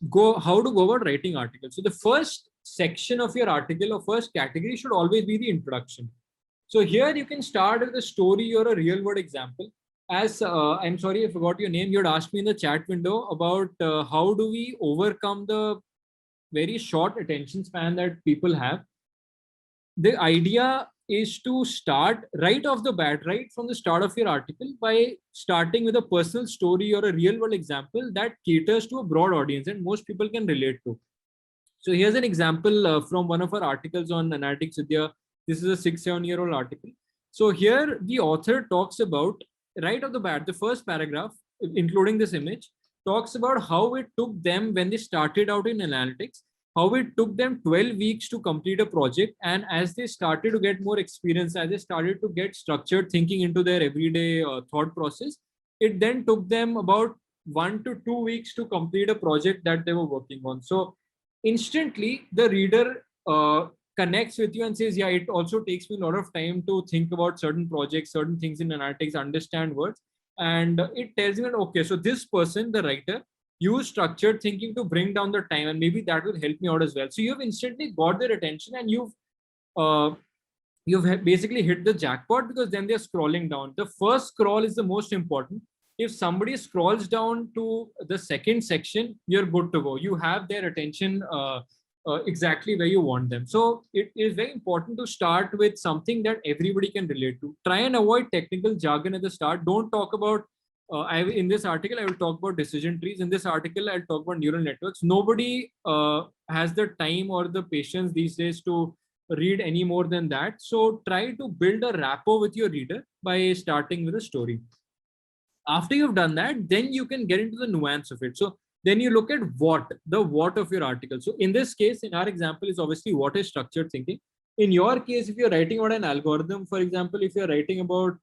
go how to go about writing articles. So the first section of your article or first category should always be the introduction. So here you can start with a story or a real world example. As I'm sorry, I forgot your name. You had asked me in the chat window about how do we overcome the very short attention span that people have. The idea is to start right off the bat, right from the start of your article, by starting with a personal story or a real world example that caters to a broad audience and most people can relate to. So here's an example from one of our articles on Analytics Vidhya. This is a 6-7-year-old article. So here the author talks about, right off the bat, the first paragraph, including this image, talks about how it took them when they started out in analytics, how it took them 12 weeks to complete a project. And as they started to get more experience, as they started to get structured thinking into their everyday thought process, it then took them about 1 to 2 weeks to complete a project that they were working on. So instantly the reader connects with you and says, yeah, it also takes me a lot of time to think about certain projects, certain things in analytics, understand words. And it tells me that, okay, so this person, the writer, use structured thinking to bring down the time, and maybe that will help me out as well. So you've instantly got their attention, and uh, you've basically hit the jackpot, because then they're scrolling down. The first scroll is the most important. If somebody scrolls down to the second section, you're good to go. You have their attention exactly where you want them. So it is very important to start with something that everybody can relate to. Try and avoid technical jargon at the start. Don't talk about in this article, I will talk about decision trees. In this article, I'll talk about neural networks. Nobody has the time or the patience these days to read any more than that. So try to build a rapport with your reader by starting with a story. After you've done that, then you can get into the nuance of it. So then you look at the what of your article. So in this case, in our example, is obviously what is structured thinking. In your case, if you're writing about an algorithm, for example, if you're writing about,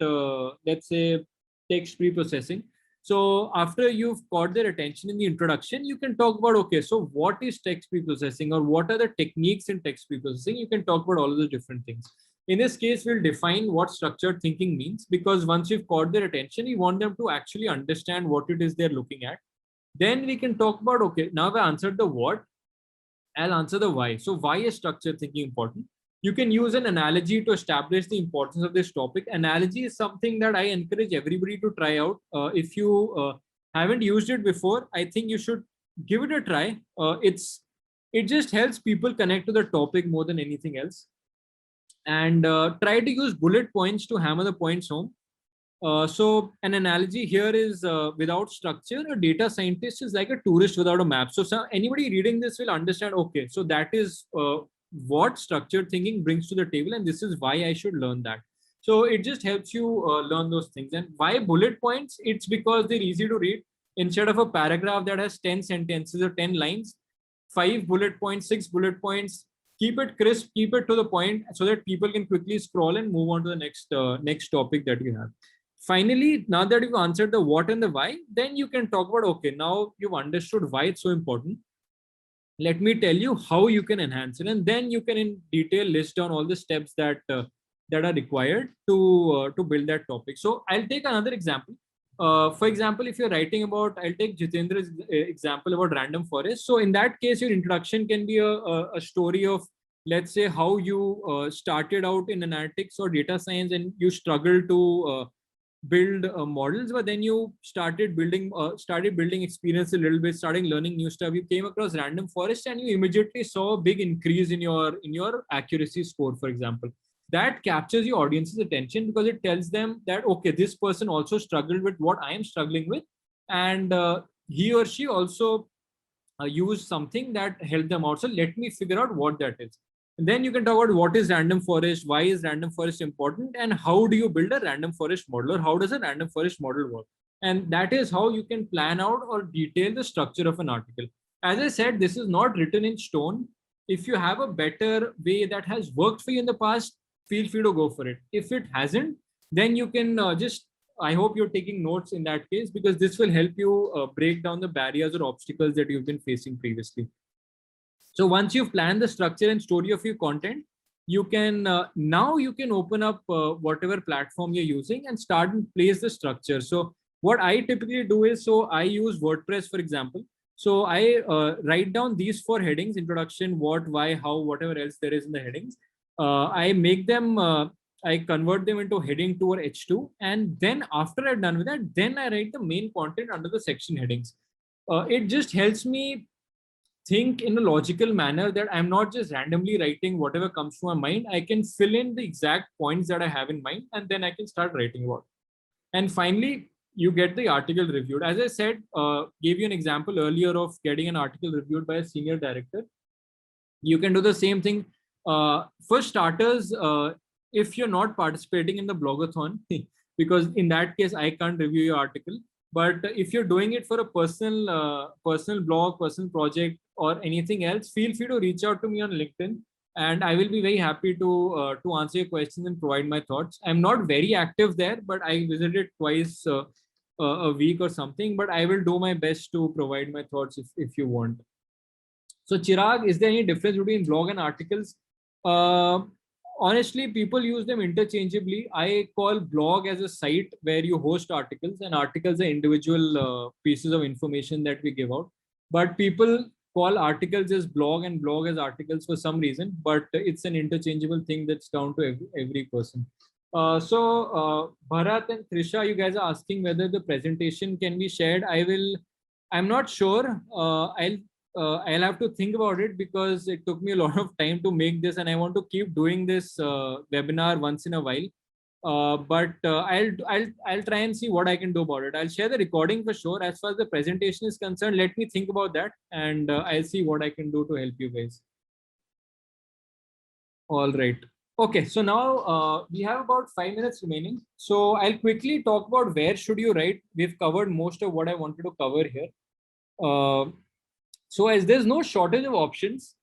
let's say, text pre-processing. So after you've caught their attention in the introduction, you can talk about, okay, so what is text pre-processing, or what are the techniques in text pre-processing? You can talk about all of the different things. In this case, we'll define what structured thinking means, because once you've caught their attention, we want them to actually understand what it is they're looking at. Then we can talk about, okay, now I answered the what, I'll answer the why. So why is structured thinking important? You can use an analogy to establish the importance of this topic. Analogy is something that I encourage everybody to try out. If you haven't used it before, I think you should give it a try. It just helps people connect to the topic more than anything else. And try to use bullet points to hammer the points home. So an analogy here is, without structure, a data scientist is like a tourist without a map. So anybody reading this will understand, okay, so that is what structured thinking brings to the table, and this is why I should learn that. So it just helps you learn those things. And why bullet points? It's because they're easy to read. Instead of a paragraph that has 10 sentences or 10 lines, 5 bullet points, 6 bullet points. Keep it crisp, keep it to the point, so that people can quickly scroll and move on to the next topic that you have. Finally, now that you've answered the what and the why, then you can talk about, okay, now you've understood why it's so important. Let me tell you how you can enhance it, and then you can in detail list down all the steps that are required to build that topic. So I'll take another example. For example, if you're writing about, I'll take Jitendra's example about random forest. So in that case, your introduction can be a story of, let's say, how you started out in analytics or data science, and you struggled to build models, but then you started building experience a little bit, starting learning new stuff. You came across random forest, and you immediately saw a big increase in your accuracy score, for example. That captures your audience's attention, because it tells them that, okay, this person also struggled with what I am struggling with, and he or she also used something that helped them out. So let me figure out what that is. And then you can talk about what is random forest, why is random forest important, and how do you build a random forest model, or how does a random forest model work? And that is how you can plan out or detail the structure of an article. As I said, this is not written in stone. If you have a better way that has worked for you in the past, feel free to go for it. If it hasn't, then you can I hope you're taking notes in that case, because this will help you break down the barriers or obstacles that you've been facing previously. So once you've planned the structure and story of your content, you can now you can open up whatever platform you're using and start and place the structure. So what I typically do is, so I use WordPress, for example. So I write down these 4 headings: introduction, what, why, how, whatever else there is in the headings. I make them, I convert them into heading 2 or H2. And then after I've done with that, then I write the main content under the section headings. It just helps me think in a logical manner, that I'm not just randomly writing whatever comes to my mind. I can fill in the exact points that I have in mind, and then I can start writing about it. And finally, you get the article reviewed. As I said, gave you an example earlier of getting an article reviewed by a senior director. You can do the same thing. For starters, if you're not participating in the blogathon, because in that case, I can't review your article. But if you're doing it for a personal blog, personal project, or anything else, feel free to reach out to me on LinkedIn, and I will be very happy to answer your questions and provide my thoughts. I'm not very active there, but I visit it twice a week or something. But I will do my best to provide my thoughts if you want. So Chirag, is there any difference between blog and articles? Honestly, people use them interchangeably. I call blog as a site where you host articles, and articles are individual pieces of information that we give out. But people call articles as blog and blog as articles for some reason, but it's an interchangeable thing that's down to every person. Bharat and Trisha, you guys are asking whether the presentation can be shared. I'm not sure. I'll have to think about it because it took me a lot of time to make this, and I want to keep doing this webinar once in a while. I'll try and see what I can do about it. I'll share the recording for sure. As far as the presentation is concerned, let me think about that, and I'll see what I can do to help you guys. All right. Okay, so now we have about 5 minutes remaining. So I'll quickly talk about where should you write. We've covered most of what I wanted to cover here. So as there's no shortage of options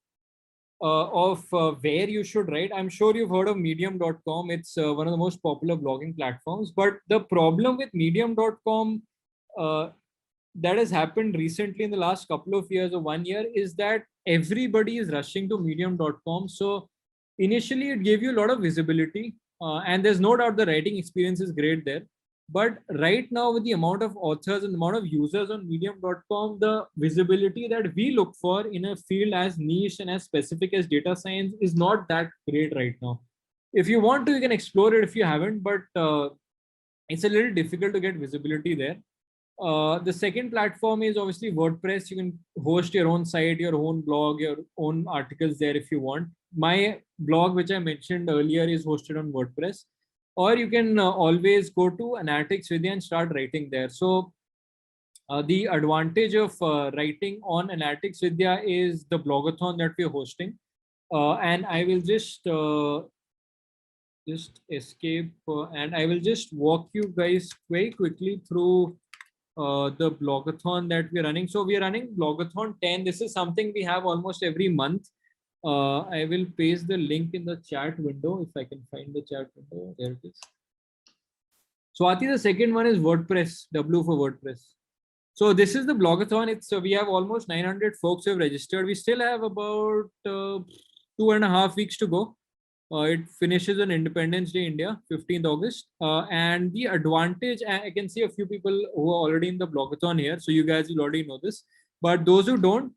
of where you should write, I'm sure you've heard of medium.com. It's one of the most popular blogging platforms. But the problem with medium.com that has happened recently in the last couple of years or 1 year is that everybody is rushing to medium.com. So initially it gave you a lot of visibility, and there's no doubt the writing experience is great there. But right now, with the amount of authors and the amount of users on medium.com, the visibility that we look for in a field as niche and as specific as data science is not that great right now. If you want to, you can explore it if you haven't, but it's a little difficult to get visibility there. The second platform is obviously WordPress. You can host your own site, your own blog, your own articles there if you want. My blog, which I mentioned earlier, is hosted on WordPress. Or you can always go to Analytics Vidhya and start writing there. So the advantage of writing on Analytics Vidhya is the blogathon that we're hosting. And I will just escape and I will just walk you guys very quickly through the blogathon that we're running. So we're running blogathon 10. This is something we have almost every month. I will paste the link in the chat window if I can find the chat window. There it is. Swati, the second one is WordPress, W for WordPress. So this is the blogathon. It's we have almost 900 folks who have registered. We still have about 2.5 weeks to go. It finishes on Independence Day, India, 15th August. And the advantage, I can see a few people who are already in the blogathon here. So you guys will already know this. But those who don't,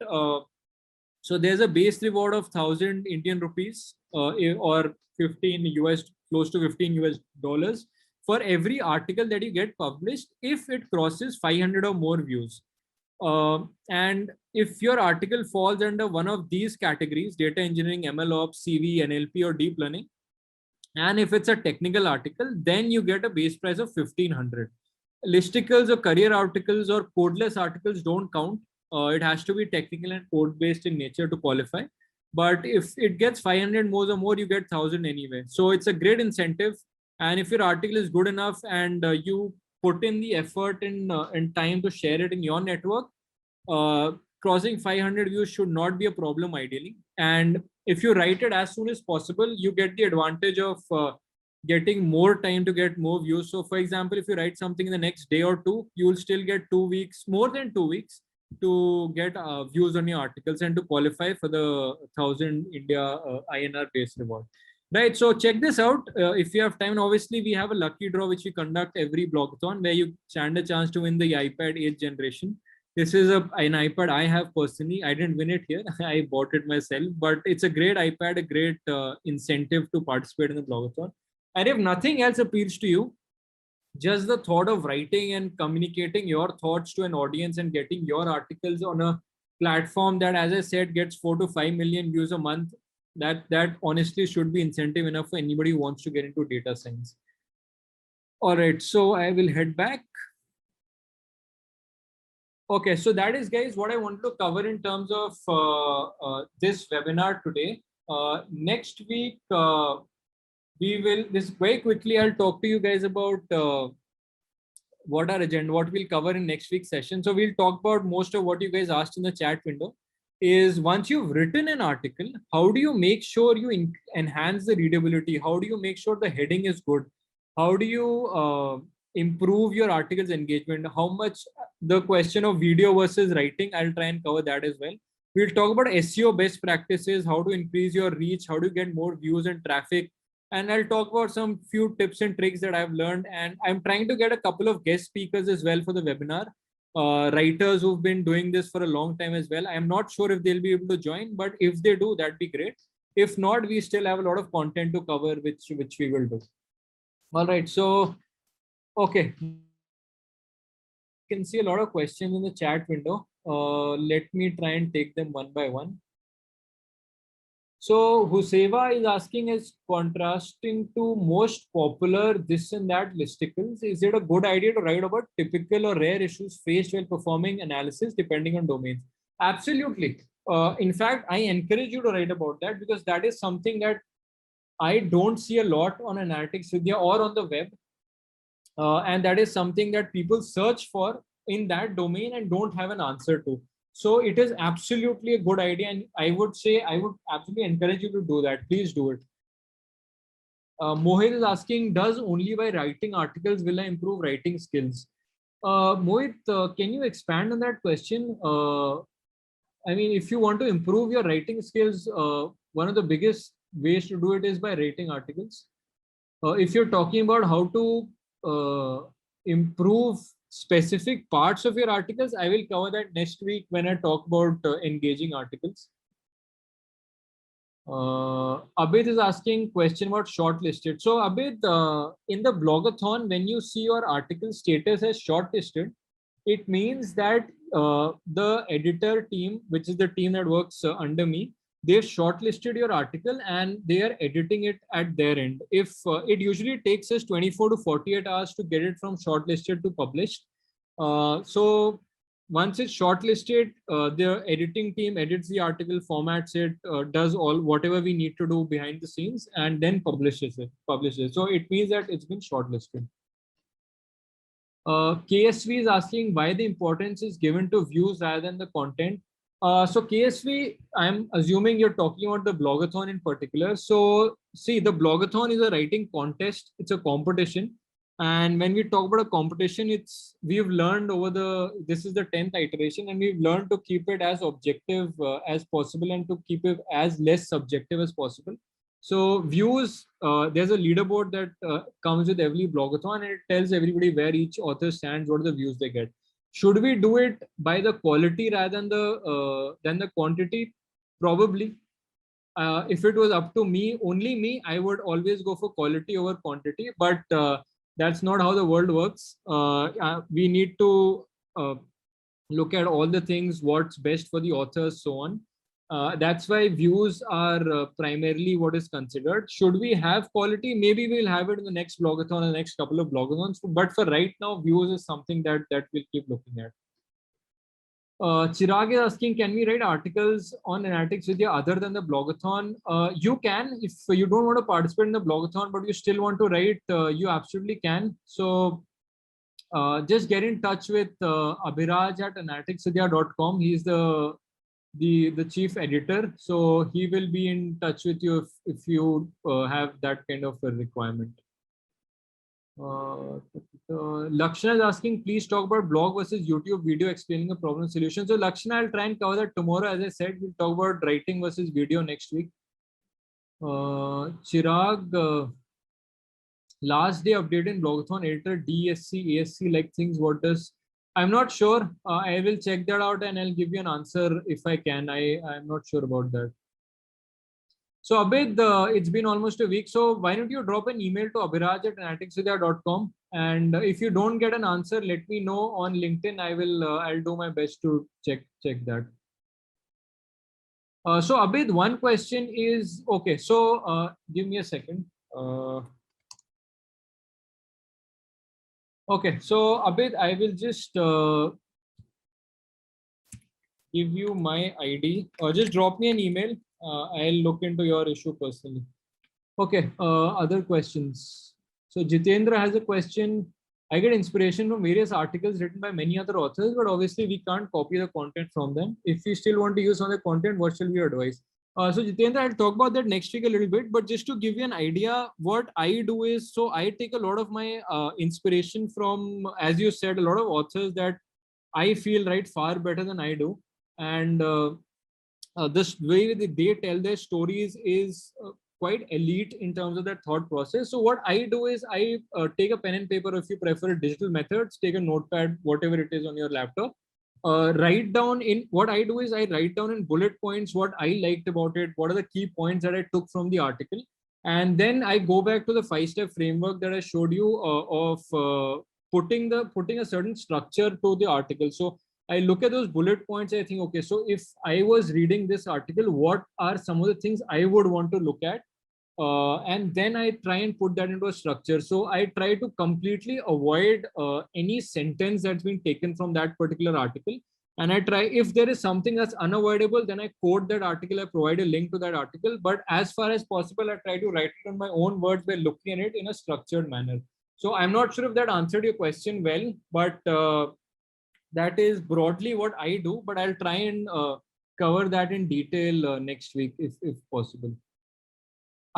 so there's a base reward of 1,000 Indian rupees or 15 US, close to 15 US dollars for every article that you get published if it crosses 500 or more views. And if your article falls under one of these categories, data engineering, MLOps, CV, NLP, or deep learning, and if it's a technical article, then you get a base price of 1,500. Listicles or career articles or codeless articles don't count. It has to be technical and code based in nature to qualify. But if it gets 500 more or more, you get 1,000 anyway. So it's a great incentive. And if your article is good enough and you put in the effort and time to share it in your network, crossing 500 views should not be a problem ideally. And if you write it as soon as possible, you get the advantage of getting more time to get more views. So for example, if you write something in the next day or two, you will still get 2 weeks, more than 2 weeks to get views on your articles and to qualify for the 1,000 India INR base reward. Right, so check this out if you have time. Obviously, we have a lucky draw which we conduct every blogathon where you stand a chance to win the iPad 8th generation. This is an iPad I have personally. I didn't win it here. I bought it myself, but it's a great iPad, a great incentive to participate in the blogathon. And if nothing else appeals to you, just the thought of writing and communicating your thoughts to an audience and getting your articles on a platform that, as I said, gets 4 to 5 million views a month, that honestly should be incentive enough for anybody who wants to get into data science. All right, so I will head back. Okay, so that is, guys, what I wanted to cover in terms of this webinar today. Next week, we will, this very quickly, I'll talk to you guys about what our agenda, what we'll cover in next week's session. So we'll talk about most of what you guys asked in the chat window. Is once you've written an article, how do you make sure you enhance the readability? How do you make sure the heading is good? How do you improve your article's engagement? How much the question of video versus writing, I'll try and cover that as well. We'll talk about SEO best practices, how to increase your reach, how to get more views and traffic and I'll talk about some few tips and tricks that I've learned. And I'm trying to get a couple of guest speakers as well for the webinar, writers who've been doing this for a long time as well. I'm not sure if they'll be able to join, but if they do, that'd be great. If not, we still have a lot of content to cover, which we will do. All right, so okay, you can see a lot of questions in the chat window. Let me try and take them one by one. So Huseva is asking, is contrasting to most popular this and that listicles, is it a good idea to write about typical or rare issues faced while performing analysis depending on domains? Absolutely. In fact, I encourage you to write about that, because that is something that I don't see a lot on Analytics Vidhya or on the web. And that is something that people search for in that domain and don't have an answer to. So it is absolutely a good idea, and I would say I would absolutely encourage you to do that. Please do it. Mohit is asking, does only by writing articles will I improve writing skills? Mohit, can you expand on that question? I mean, if you want to improve your writing skills, one of the biggest ways to do it is by writing articles. If you're talking about how to improve specific parts of your articles, I will cover that next week when I talk about engaging articles. Abid is asking question about shortlisted. So Abid, in the blogathon, when you see your article status as shortlisted, it means that the editor team, which is the team that works under me, they've shortlisted your article and they are editing it at their end. If it usually takes us 24 to 48 hours to get it from shortlisted to published. So once it's shortlisted, the editing team edits the article, formats it, does all whatever we need to do behind the scenes, and then publishes it. So it means that it's been shortlisted. KSV is asking why the importance is given to views rather than the content. So KSV, I'm assuming you're talking about the blogathon in particular. So see, the blogathon is a writing contest. It's a competition. And when we talk about a competition, we've learned this is the 10th iteration, and we've learned to keep it as objective as possible and to keep it as less subjective as possible. So views, there's a leaderboard that comes with every blogathon, and it tells everybody where each author stands, what are the views they get. Should we do it by the quality rather than the quantity? Probably. If it was up to me, only me, I would always go for quality over quantity. But that's not how the world works. We need to look at all the things, what's best for the authors, so on. That's why views are primarily what is considered. Should we have quality? Maybe we'll have it in the next blogathon, the next couple of blogathons. But for right now, views is something that we'll keep looking at. Chirag is asking, can we write articles on analytics Vidhya other than the blogathon? You can, if you don't want to participate in the blogathon, but you still want to write, you absolutely can. So just get in touch with Abhiraj at analyticsvidhya.com. He's the chief editor. So he will be in touch with you if you have that kind of a requirement. Lakshana is asking, please talk about blog versus YouTube video explaining a problem solution. So Lakshana, I'll try and cover that tomorrow. As I said, we'll talk about writing versus video next week. Chirag, last day update in blogathon editor, DSC, ASC, like things, what does, I'm not sure. I will check that out and I'll give you an answer if I can. I'm not sure about that. So Abid, it's been almost a week. So why don't you drop an email to abhiraj at analyticsvidhya.com, and if you don't get an answer, let me know on LinkedIn. I'll do my best to check that. So Abid, one question is, okay, so give me a second. Okay, so Abid, I will just give you my ID, or just drop me an email. I'll look into your issue personally. Okay, other questions. So Jitendra has a question. I get inspiration from various articles written by many other authors, but obviously we can't copy the content from them. If we still want to use some of the content, what shall we advise? So Jitendra, I'll talk about that next week a little bit, but just to give you an idea, what I do is, so I take a lot of my inspiration from, as you said, a lot of authors that I feel write far better than I do. And this way they tell their stories is quite elite in terms of their thought process. So what I do is I take a pen and paper. If you prefer digital methods, take a notepad, whatever it is on your laptop. Write down in what I do is I write down in bullet points what I liked about it, what are the key points that I took from the article, and then I go back to the 5-step framework that I showed you of putting a certain structure to the article. So I look at those bullet points. I think, okay, so if I was reading this article, what are some of the things I would want to look at? And then I try and put that into a structure. So I try to completely avoid any sentence that's been taken from that particular article. And I try, if there is something that's unavoidable, then I quote that article, I provide a link to that article. But as far as possible, I try to write it in my own words by looking at it in a structured manner. So I'm not sure if that answered your question well, but that is broadly what I do. But I'll try and cover that in detail next week if possible.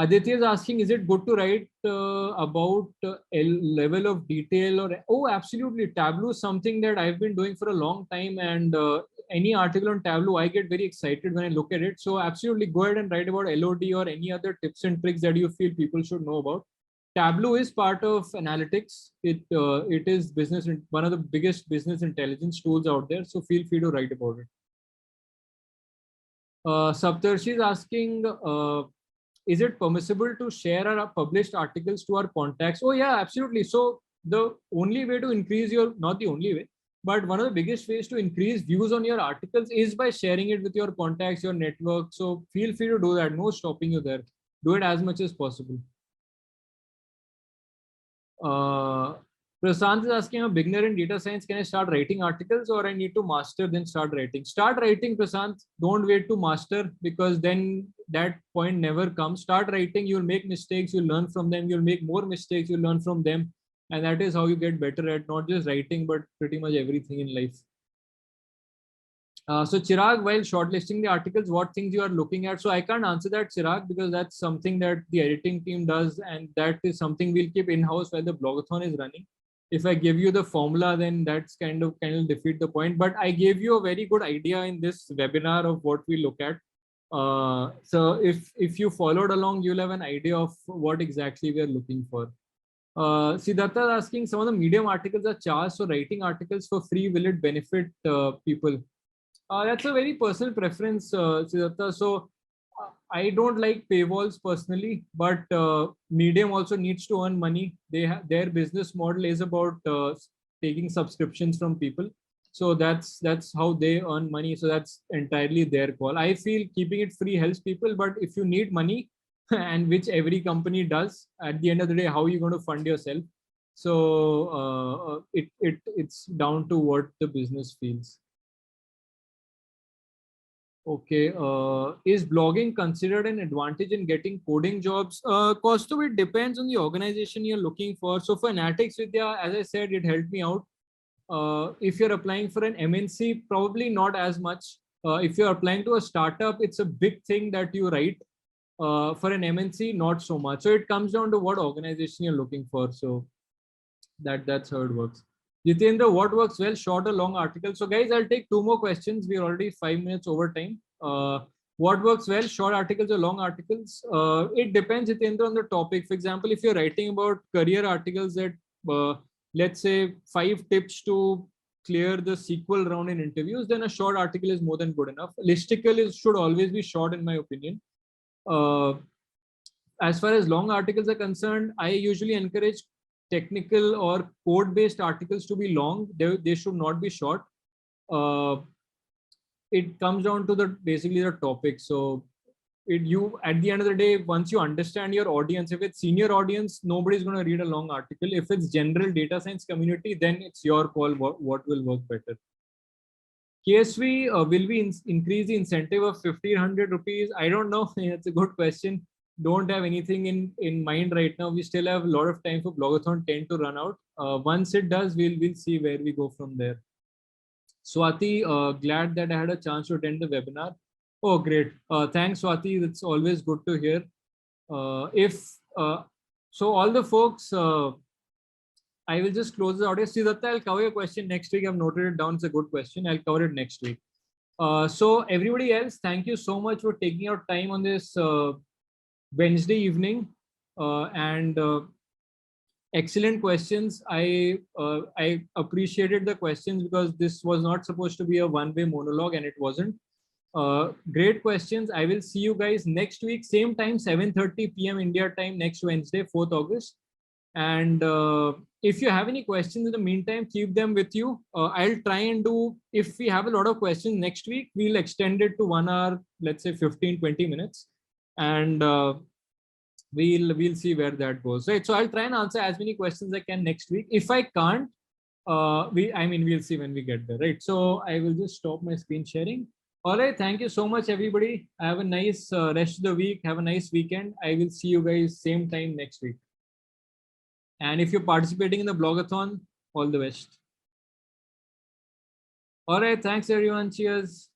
Aditya is asking, is it good to write about a level of detail or, oh, absolutely. Tableau is something that I've been doing for a long time, and any article on Tableau, I get very excited when I look at it. So absolutely go ahead and write about LOD or any other tips and tricks that you feel people should know about. Tableau is part of analytics. It is business, one of the biggest business intelligence tools out there. So feel free to write about it. Saptarshi is asking, is it permissible to share our published articles to our contacts? Oh yeah, absolutely. So the only way to increase your, not the only way, but one of the biggest ways to increase views on your articles is by sharing it with your contacts, your network. So feel free to do that. No stopping you there. Do it as much as possible. Prasant is asking, a beginner in data science, can I start writing articles or I need to master then start writing? Start writing, Prasant. Don't wait to master, because then that point never comes. Start writing, you'll make mistakes, you'll learn from them, you'll make more mistakes, you'll learn from them. And that is how you get better at not just writing, but pretty much everything in life. So Chirag, while shortlisting the articles, what things you are looking at? So I can't answer that, Chirag, because that's something that the editing team does, and that is something we'll keep in-house while the blogathon is running. If I give you the formula, then that's kind of defeat the point. But I gave you a very good idea in this webinar of what we look at. So if you followed along, you'll have an idea of what exactly we are looking for. Siddhartha is asking, some of the Medium articles are charged, so writing articles for free, will it benefit people? That's a very personal preference, Siddhartha. So I don't like paywalls personally, but Medium also needs to earn money. Their business model is about taking subscriptions from people. So that's how they earn money. So that's entirely their call. I feel keeping it free helps people, but if you need money, and which every company does, at the end of the day, how are you going to fund yourself? So it's down to what the business feels. Okay, is blogging considered an advantage in getting coding jobs? Cost of it depends on the organization you're looking for. So for Analytics Vidhya, as I said, it helped me out. If you're applying for an MNC, probably not as much. If you're applying to a startup, it's a big thing that you write. For an MNC, not so much. So it comes down to what organization you're looking for. So that's how it works. Jitendra, what works well, short or long articles? So guys, I'll take 2 more questions. We're already 5 minutes over time. What works well, short articles or long articles? It depends, Jitendra, on the topic. For example, if you're writing about career articles that, let's say 5 tips to clear the SQL round in interviews, then a short article is more than good enough. Listicle should always be short, in my opinion. As far as long articles are concerned, I usually encourage technical or code-based articles to be long. They should not be short. It comes down to basically the topic. So you at the end of the day, once you understand your audience, if it's senior audience, nobody's going to read a long article. If it's general data science community, then it's your call what will work better. KSV, will we increase the incentive of 1,500 rupees? I don't know. It's a good question. Don't have anything in mind right now. We still have a lot of time for blogathon 10 to run out. Once it does, we'll see where we go from there. Swati, glad that I had a chance to attend the webinar. Oh, great. Thanks, Swati. It's always good to hear. So all the folks, I will just close the audio. Siddhartha, I'll cover your question next week. I've noted it down. It's a good question. I'll cover it next week. So everybody else, thank you so much for taking your time on this Wednesday evening, and excellent questions. I appreciated the questions because this was not supposed to be a one-way monologue, and it wasn't. Great questions. I will see you guys next week, same time, 7:30 p.m. India time, next Wednesday, 4th August. And if you have any questions in the meantime, keep them with you. I'll try and do, if we have a lot of questions next week, we'll extend it to 1 hour, let's say 15-20 minutes. And we'll see where that goes, right? So I'll try and answer as many questions I can next week. If I can't, we'll see when we get there, right? So I will just stop my screen sharing. All right, thank you so much, everybody. Have a nice rest of the week. Have a nice weekend. I will see you guys same time next week. And if you're participating in the blogathon, all the best. All right, thanks everyone. Cheers.